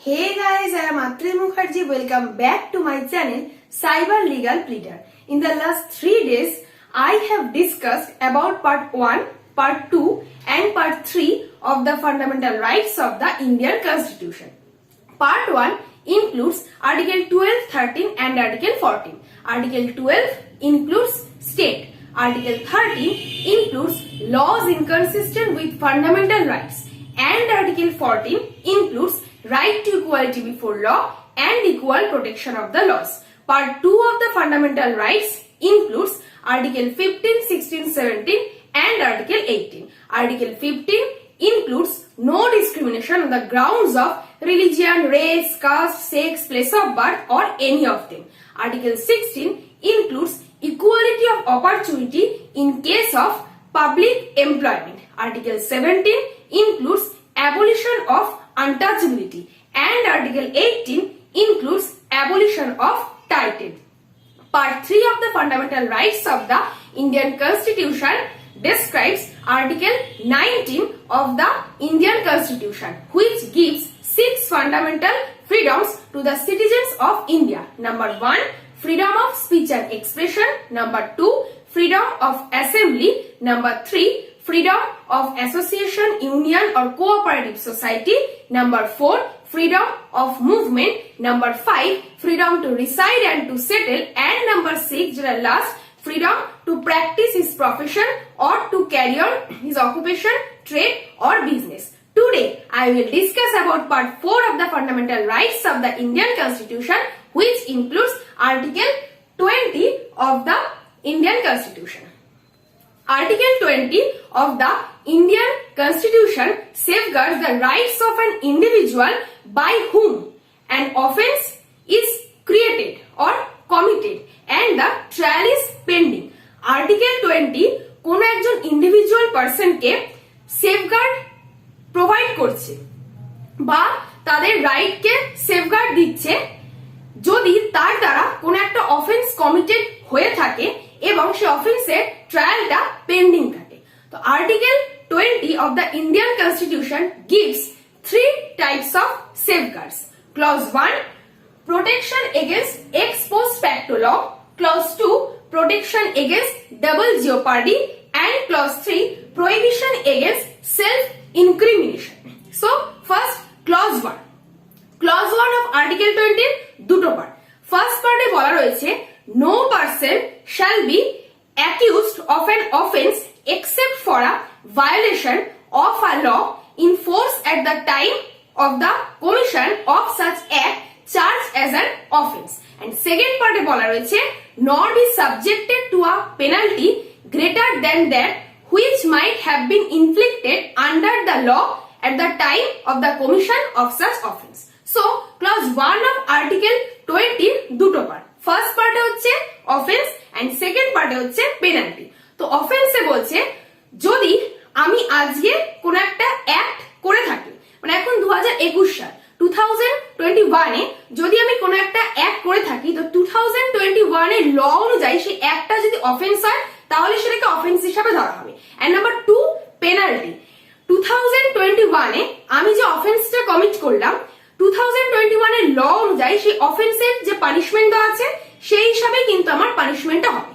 Hey guys, I am Atri Mukherjee. Welcome back to my channel Cyber Legal Pleader. In the last 3 days, I have discussed about part 1, part 2 and part 3 of the fundamental rights of the Indian Constitution. Part 1 includes Article 12, 13 and Article 14. Article 12 includes state. Article 13 includes laws inconsistent with fundamental rights. And Article 14 includes right to equality before law and equal protection of the laws. Part 2 of the fundamental rights includes Article 15, 16, 17 and Article 18. Article 15 includes no discrimination on the grounds of religion, race, caste, sex, place of birth or any of them. Article 16 includes equality of opportunity in case of public employment. Article 17 includes abolition of untouchability and Article 18 includes abolition of title. Part 3 of the fundamental rights of the Indian Constitution describes Article 19 of the Indian Constitution, which gives 6 fundamental freedoms to the citizens of India. Number 1, freedom of speech and expression. Number 2, freedom of assembly. Number 3, freedom of association, union or cooperative society. Number 4, freedom of movement. Number 5, freedom to reside and to settle. And number 6, the last, freedom to practice his profession or to carry on his occupation, trade or business. Today, I will discuss about part 4 of the fundamental rights of the Indian Constitution, which includes Article 20 of the Indian Constitution. Article 20 of the Indian Constitution safeguards the rights of an individual by whom an offence is created or committed and the trial is pending. Article 20 কোন একজন individual পারসনকে safeguard provide করছে বা তাদের রাইটকে safeguard দিচ্ছে যদি তার দ্বারা কোন একটা অফেন্স কমিটেড হয়ে থাকে এবং সেই অফেন্সের ট্রায়ালটা পেন্ডিং থাকে। তো article 20 of the Indian Constitution gives 3 types of safeguards. Clause 1, protection against ex post facto law. Clause 2, protection against double jeopardy. And clause 3, prohibition against self-incrimination. So, first, clause 1. Clause 1 of Article 20 দুটো part. First পার্টে বলা রয়েছে no person shall be accused of an offense except for a violation of a law in force at the time of the commission of such act charged as an offense. And second পার্টে বলা রয়েছে nor be subjected to a penalty greater than that which might have been inflicted under the law at the time of the commission of such offense. So, clause 1 of Article 20 দুটো part. First পার্টে হচ্ছে offence and second পার্টে হচ্ছে penalty. তো অফেন্সে বলছে যদি আমি আজকে কোন একটা অ্যাক্ট করে থাকি, মানে এখন 2021 সাল 2021 এ যদি আমি কোন একটা অ্যাক্ট করে থাকি, তো 2021 এর ল অনুযায়ী সেই অ্যাক্টটা যদি অফেন্স হয় তাহলে সেটাকে অফেন্স হিসাবে ধরা হবে। And number 2, penalty. 2021 এ আমি যে অফেন্সটা কমিট করলাম 2021 এর ল অনুযায়ী সেই অফেন্সের যে পানিশমেন্ট দেওয়া আছে সেই হিসাবে কিন্তু আমার পানিশমেন্টটা হবে।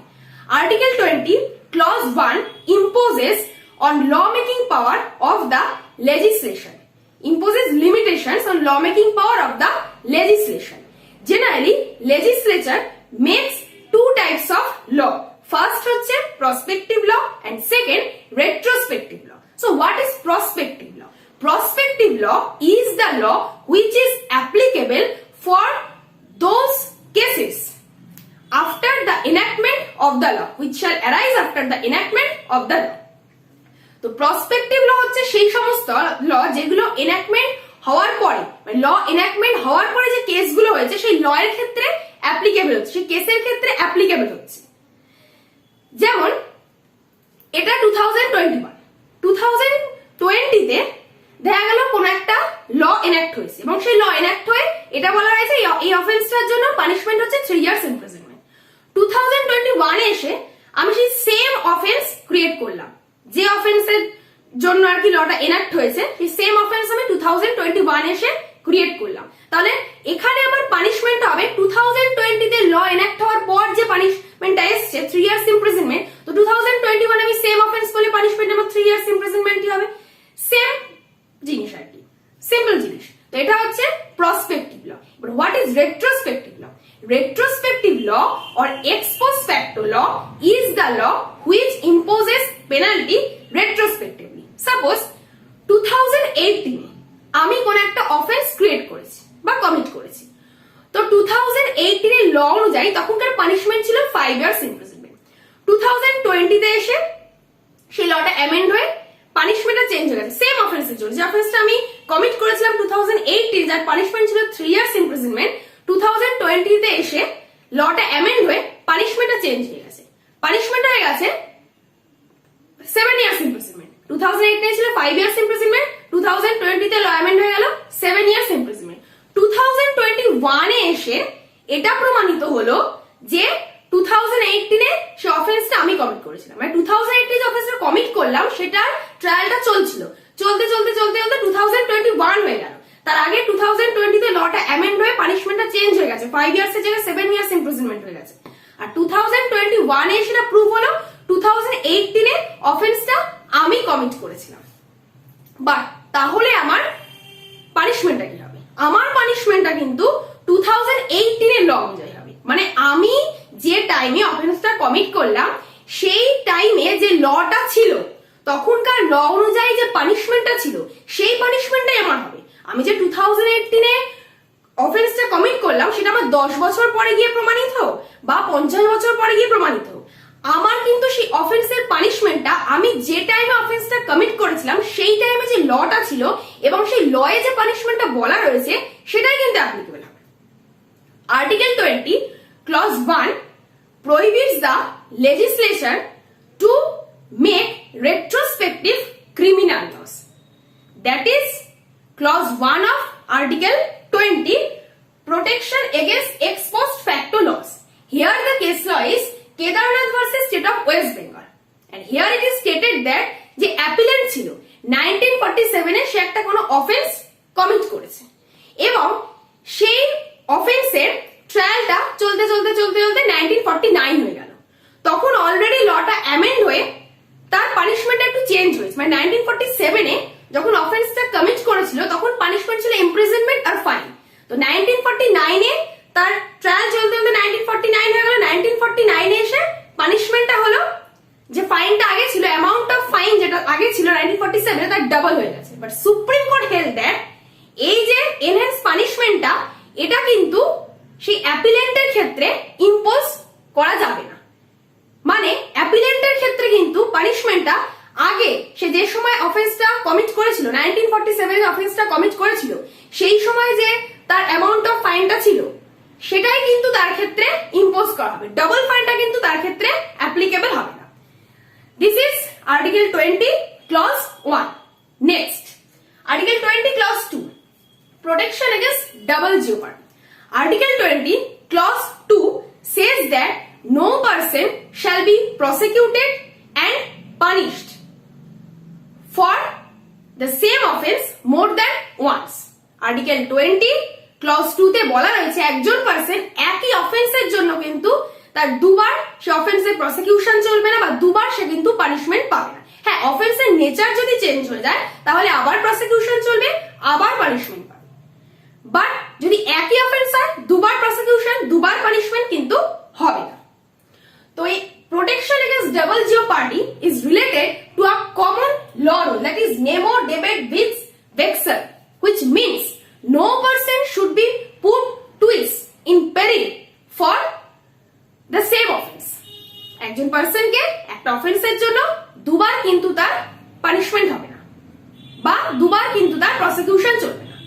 Article 20 clause 1 imposes on lawmaking power of the legislation. Imposes limitations on lawmaking power of the legislation. Generally, legislature makes 2 types of law. First হচ্ছে prospective law and second retrospective law. So what is prospective law? Prospective law is the law which is applicable for those cases after the enactment of the law, which shall arise after the enactment of the law. তো prospective law হচ্ছে সেই সমস্ত ল যেগুলো enactment হওয়ার পরে, মানে ল enactment হওয়ার পরে যে কেসগুলো হয়েছে সেই ল এর ক্ষেত্রে applicable হচ্ছে, সেই কেসের ক্ষেত্রে applicable হচ্ছে। যেমন এটা 2020 তে দেখা গেল কোন একটা ল এনাক্ট হয়েছে এবং সেই ল এনাক্ট হয়ে এটা বলা হয়েছে এই অফেন্সটার জন্য পানিশমেন্ট হচ্ছে 3 ইয়ার্স ইমপ্রিজনমেন্ট। 2021 এ এসে আমি সেই সেম অফেন্স ক্রিয়েট করলাম, যে অফেন্সের জন্য আর কি লটা এনাক্ট হয়েছে সেই সেম অফেন্স আমি 2021 এসে ক্রিয়েট করলাম। তাহলে এখানে আমার পানিশমেন্ট হবে 2020 তে ল এনাক্ট হওয়ার পর যে পানিশমেন্টটা এসছে 3 ইয়ার্স ইমপ্রিজনমেন্ট, তো 2021 আমি সেম অফেন্স করলে পানিশমেন্ট আমার 3 ইয়ার্স ইমপ্রিজনমেন্টই হবে। সেম জিনিস আর কি, সিম্পল জিনিস। তো এটা হচ্ছে prospective law. But what is retrospective law? Retrospective law or ex post facto law is the law which imposes penalty retrospectively. Suppose 2018 আমি কোন একটা অফেন্স ক্রিয়েট করেছি বা কমিট করেছি, তো 2018 এর ল অনুযায়ী তখনকার পানিশমেন্ট ছিল 5 ইয়ার্স ইমপ্রিজনমেন্ট। 2020 তে এসে সেই লটা অ্যামেন্ড হয়ে পানিশমেন্টটা চেঞ্জ হয়ে গেছে সেম অফেন্সের জন্য। যে অফেন্সটা আমি কমিট করেছিলাম 2018 যার পানিশমেন্ট ছিল 3 ইয়ার্স ইমপ্রিজনমেন্ট, 2020 তে এসে লটা অ্যামেন্ড হয়ে পানিশমেন্টটা চেঞ্জ হয়ে গেছে, পানিশমেন্ট হয়ে গেছে 7 ইয়ার্স ইমপ্রিজনমেন্ট। 2018 ছিল 5 ইয়ার্স ইমপ্রিজনমেন্ট, 2020 তে ল অ্যামেন্ড হয়ে গেল 7 ইয়ার্স ইমপ্রিজনমেন্ট। 2021 এ এসে এটা প্রমাণিত হলো যে 2018 এ সে অফেন্সটা আমি কমিট করেছিলাম, মানে 2018 যে অফেন্সটা কমিট করলাম সেটার ট্রায়ালটা চলছিল, চলতে চলতে চলতে চলতে 2021 হয়ে গেল। তার আগে 2020 তে লটা অ্যামেন্ড হয়ে পানিশমেন্টটা চেঞ্জ হয়ে গেছে, 5 ইয়ার্স এর জায়গায় 7 ইয়ার্স ইমপ্রিজনমেন্ট হয়ে গেছে। আর 2021 এ সেটা প্রুভ হলো 2018 এ অফেন্সটা আমি কমিট করেছিলাম। বাট তাহলে আমার পানিশমেন্টটা কি হবে? আমার পানিশমেন্টটা কিন্তু 2018 এর ল অনুযায়ী হবে, মানে আমি যে টাইমে অফেন্সটা কমিট করলাম সেই টাইমে যে লটা ছিল তখনকার ল অনুযায়ী যে পানিশমেন্টটা ছিল সেই পানিশমেন্টটাই আমার হবে। আমি যে 2018 এ অফেন্সটা কমিট করলাম সেটা আমার 10 বছর পরে গিয়ে প্রমাণিত হোক বা 50 বছর পরে গিয়ে প্রমাণিত হোক, আমার কিন্তু সেই অফেন্সের পানিশমেন্টটা আমি যে টাইমে অফেন্সটা কমিট করেছিলাম সেই টাইমে যে লটা ছিল এবং সেই লয়ে যে পানিশমেন্টটা বলা রয়েছে সেটাই কিন্তু অ্যাপ্লিকেবল হবে। Article 20 clause 1 prohibits the legislature to make retrospective criminal laws. That is clause 1 of article 20, protection against ex post facto laws. Here the case law is Kedarnath versus State of West Bengal, and here it is stated that যে appellant ছিল 1947 এ সে একটা কোনো offence commit করেছে এবং সেই অফেন্সের ট্রায়ালটা চলতে চলতে চলতে চলতে 1949 হয়ে গেল। তখন অলরেডি লটা অ্যামেন্ড হয়ে তার পানিশমেন্ট একটু চেঞ্জ হয়েছে, মানে 1947 এ যখন অফেন্সটা কমিট করেছিল তখন পানিশমেন্ট ছিল ইমপ্রিজনমেন্ট আর ফাইন। তো 1949 এ তার ট্রায়াল চলতে চলতে 1949 হয়ে গেল। 1949 এ এসে পানিশমেন্টটা হলো যে ফাইনটা আগে ছিল, অ্যামাউন্ট অফ ফাইন যেটা আগে ছিল 1947 এ তার ডাবল হয়ে গেছে। But supreme court held that এই যে এনহ্যান্স পানিশমেন্টটা এটা কিন্তু সেই অ্যাপিলেন্টের ক্ষেত্রে ইম্পোজ করা যাবে না, মানে অ্যাপিলেন্টের ক্ষেত্রে কিন্তু পানিশমেন্টটা আগে সে যে সময় অফেন্সটা কমিট করেছিল 1947 এ অফেন্সটা কমিট করেছিল সেই সময় যে তার অ্যামাউন্ট অফ ফাইনটা ছিল সেটাই কিন্তু তার ক্ষেত্রে ইম্পোজ করা হবে, ডাবল ফাইনটা কিন্তু তার ক্ষেত্রে অ্যাপ্লিকেবল হবে না। This is article 20 clause 1। Next article 20 clause 2, protection against double jeopardy. Article 20 clause 2 says that no person shall be prosecuted and punished for the same offense more than once. Article 20 clause 2 তে বলা রয়েছে একজন person একই অফেন্সের জন্য কিন্তু তার দুবার সে অফেন্সের prosecution চলবে না বা দুবার সে কিন্তু পানিশমেন্ট পাবে না। হ্যাঁ, অফেন্সের নেচার যদি চেঞ্জ হয়ে যায় তাহলে আবার প্রসিকিউশন চলবে, আবার পানিশমেন্ট পাবে। বাট যদি একই অফেন্স হয় দুবার প্রসিকিউশন দুবার পানিশমেন্ট কিন্তু হবে না। তো এই protection against double jeopardy is related to a common law rule that is nemo debet bis vexari, which means no person should be put twice in peril for the same offense. একজন পারসনকে একটা অফেন্সের জন্য দুবার কিন্তু তার punishment হবে না বা দুবার কিন্তু তার প্রসিকিউশন চলবে না।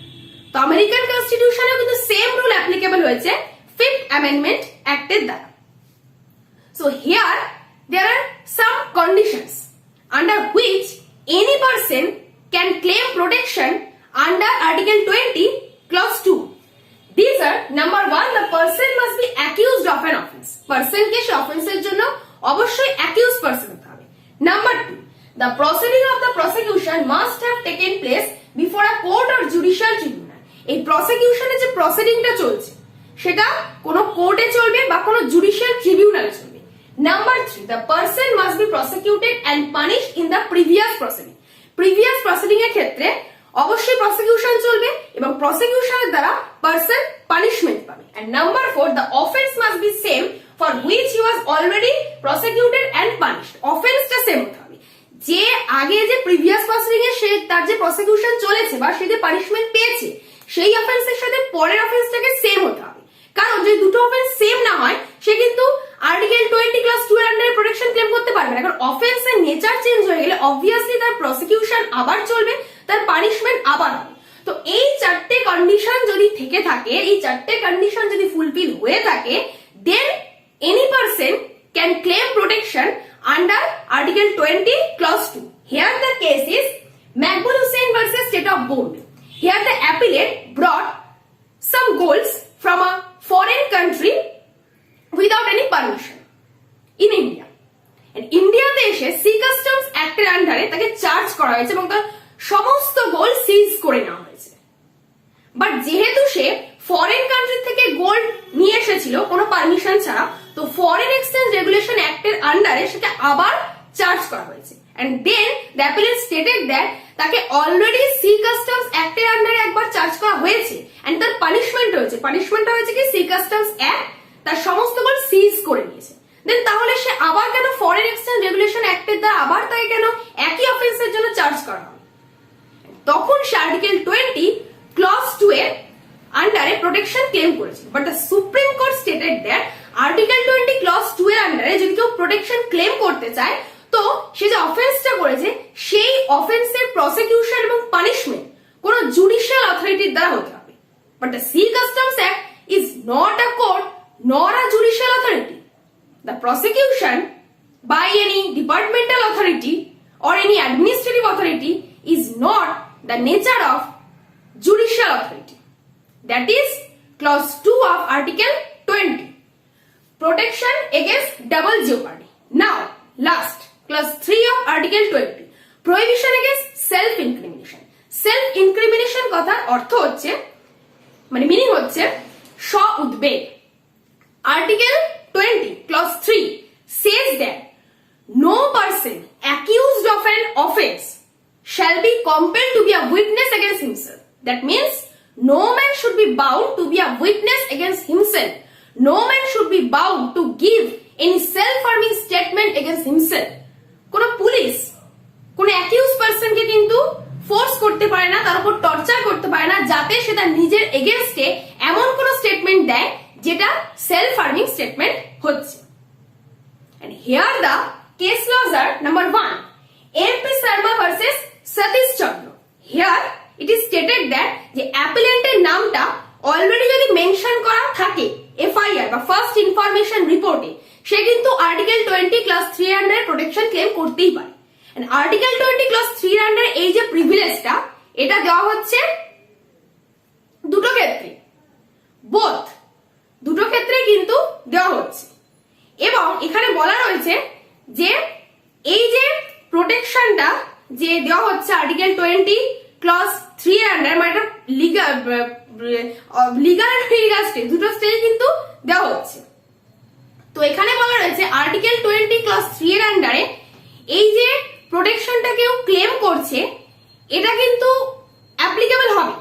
তো আমেরিকান কনস্টিটিউশনেও কিন্তু সেম রুল অ্যাপ্লিকেবল হয়েছে 5th অ্যামেন্ডমেন্ট অ্যাক্টের দ্বারা। So here there are some conditions under which any person can claim protection under Article 20 clause 2. These are number 1, the person must be accused of an offense. Person কে সে অফেন্সের জন্য অবশ্যই accused person হতে হবে। Number 2, the proceeding of the prosecution must have taken place before a court or judicial tribunal. এই প্রসিকিউশনের যে প্রসিডিংটা চলছে সেটা কোনো কোর্টে চলবে বা কোনো জুডিশিয়াল ট্রিবিউনালে চলবে। Number 3, the person must be prosecuted and punished in the previous proceeding. Previous proceeding এর ক্ষেত্রে অবশ্যই প্রসিকিউশন চলবে এবং প্রসিকিউশনের দ্বারা পারসন পানিশমেন্ট পাবে। And number 4, the offence must be same for which he was already prosecuted and punished. অফেন্সটা same হতে হবে, যে আগে যে প্রিভিয়াস প্রসিডিং এ সে তার যে প্রসিকিউশন চলেছে বা সে যে পানিশমেন্ট পেয়েছে সেই অফেন্সের সাথে পরের অফেন্সটাকে সেম হতে হবে। কারণ যদি দুটো অফেন্স সেম না হয় সে কিন্তু আর্টিকেল 20 ক্লাস 2 এর আন্ডারে প্রোটেকশন ক্লেম করতে পারবে না। কারণ অফেন্সের নেচার চেঞ্জ হয়ে গেলে অবভিয়াসলি তার প্রসিকিউশন আবার চলবে, তার পানিশমেন্ট আবার হবে। তো এই চারটে কন্ডিশন যদি থেকে থাকে, এই চারটে কন্ডিশন যদি ফুলফিল হয়ে থাকে, than any person can claim protection under article 20 class 2। Here the case is Makbul Hussain versus State of Bombay. Here the appellant brought some golds from a foreign country without any permission in India. And India তে এসে C customs অ্যাক্টের আন্ডারে তাকে charge করা হয়েছে এবং তার সমস্ত gold সিজ করে নেওয়া হয়েছে। বাট যেহেতু সে ফরেন কান্ট্রি থেকে গোল্ড নিয়ে এসেছিল কোনো পারমিশন ছাড়া, তো ফরেন এক্সচেঞ্জ রেগুলেশন অ্যাক্টের আন্ডারে সেটা আবার চার্জ করা হয়েছে। And then the appellant stated that তাকে অলরেডি সি কাস্টমস অ্যাক্টের আন্ডারে একবার চার্জ করা হয়েছে এন্ড তার পানিশমেন্ট হয়েছে। পানিশমেন্টটা হয়েছে কি সি কাস্টমস অ্যাক্ট তার সমস্ত গোল্ড সিজ করে নিয়েছে। দেন তাহলে সে আবার কেন ফরেন এক্সচেঞ্জ রেগুলেশন অ্যাক্টের দ্বারা আবার তাকে কেন একই অফেন্সের জন্য চার্জ করা হবে? তখন সে আর্টিকেল 20 ক্লজ 2 এর আন্ডারে প্রোটেকশন ক্লেম করেছে। But the supreme court stated that article 20 clause 2 এর আন্ডারে যদি কেউ প্রোটেকশন ক্লেম করতে চায় তো সে যে অফেন্সটা করেছে সেই অফেন্সের প্রসিকিউশন এবং পানিশমেন্ট কোন জুডিশিয়াল অথরিটির দ্বারা হতে হবে। But the sea customs act is not a court nor a judicial authority. The prosecution by any departmental authority or any administrative authority is not the nature of judicial authority. That is clause 2 of article 20, protection against double jeopardy. Now last, clause 3 of article 20, prohibition against self incrimination. Self incrimination কথার অর্থ হচ্ছে মানে meaning হচ্ছে স্ব উদ্বেগ। article 20 clause 3 says that no person accused of an offense shall be compelled to be a witness against himself. That means no man should be bound to be a witness against himself. No man should be bound to give any self-harming statement against himself. কোন police কোন accused পারসনকে কিন্তু force করতে পারে না, তার উপর torture করতে পারে না যাতে সে তার নিজের এগেইনস্টে এমন কোন স্টেটমেন্ট দেয় যেটা সেলফ হার্মিং স্টেটমেন্ট হচ্ছে। And here the case laws are number 1, MP Sharma versus Satish Chandra. Here it is stated that যে অ্যাপিলেন্টের নামটা অলরেডি যদি মেনশন করা থাকে এফআইআর বা ফার্স্ট ইনফরমেশন রিপোর্টে, সে কিন্তু আর্টিকেল 20 ক্লাস 3 এর আন্ডারে প্রোটেকশন ক্লেম করতেই পারে। এন্ড আর্টিকেল 20 ক্লাস 3 এর আন্ডারে এই যে প্রিভিলেজটা এটা দেওয়া হচ্ছে দুটো ক্ষেত্রে, বোথ দুটো ক্ষেত্রে কিন্তু দেওয়া হচ্ছে। এবং এখানে বলা রয়েছে যে এই যে প্রোটেকশনটা যে দেওয়া হচ্ছে আর্টিকেল 20 ক্লজ 3 এর আন্ডার মানে লিগাল আর ইলিগাল স্টেজ দুটো স্টেজ কিন্তু দেওয়া হচ্ছে। তো এখানে বলা রয়েছে আর্টিকেল 20 ক্লজ 3 এর আন্ডারে এই যে প্রোটেকশনটা কেউ ক্লেম করছে এটা কিন্তু অ্যাপ্লিকেবল হবে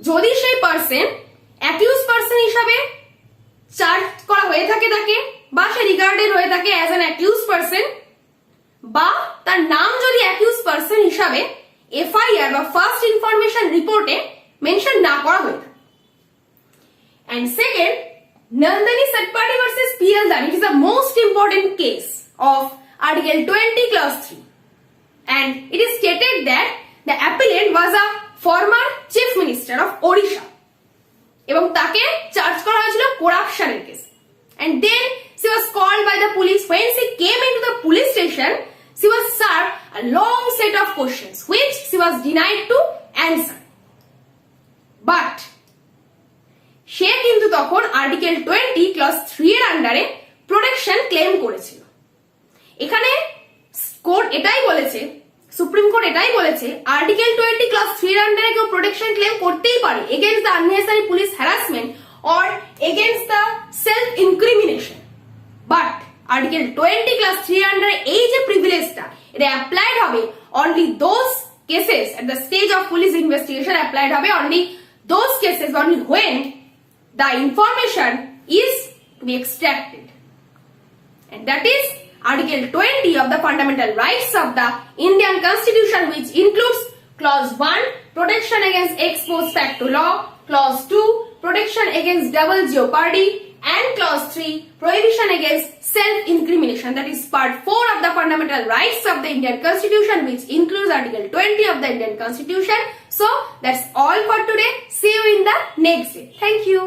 যদি সেই পারসন অ্যাকিউজ পারসন হিসাবে চার্জ করা হয়ে থাকে তাকে, বা সে রিগার্ডেড হয়ে থাকে অ্যাজ অ্যান অ্যাকিউজ পারসন, বা তার নাম যদি অ্যাকিউজ পারসন হিসাবে এফআইআর বা ফার্স্ট ইনফরমেশন রিপোর্টে মেনশন না করা হয়ে থাকে। And second, Nandini Satpati versus PL Dan, it is the most important case of Article 20 Clause 3. And it is stated that the appellant was a former Chief Minister of Odisha. এবং তাকে charge করা হয়েছিল করাপশনের case. And then she was called by the police. When she came into the police station, she was served a long set of questions which she was denied to answer. But সে কিন্তু তখন article 20 clause 3 এর আন্ডারে protection claim করেছিল। এখানে court এটাই বলেছে, supreme court এটাই বলেছে আর্টিকেল 20 ক্লাস 3 এর আন্ডারে কেউ প্রোটেকশন ক্লেম করতেই পারে against the unnecessary police harassment or against the self incrimination. But article 20 clause 3 এর আন্ডারে এই যে প্রিভিলেজটা এটা অ্যাপ্লাইড হবে only those cases at the stage of police investigation, applied হবে only those cases only when the information is to be extracted, and that is Article 20 of the Fundamental Rights of the Indian Constitution, which includes Clause 1 protection against ex post facto law, Clause 2 protection against double jeopardy, and Clause 3 prohibition against self-incrimination. That is Part 4 of the Fundamental Rights of the Indian Constitution, which includes Article 20 of the Indian Constitution. So that's all for today. See you in the next day. Thank you.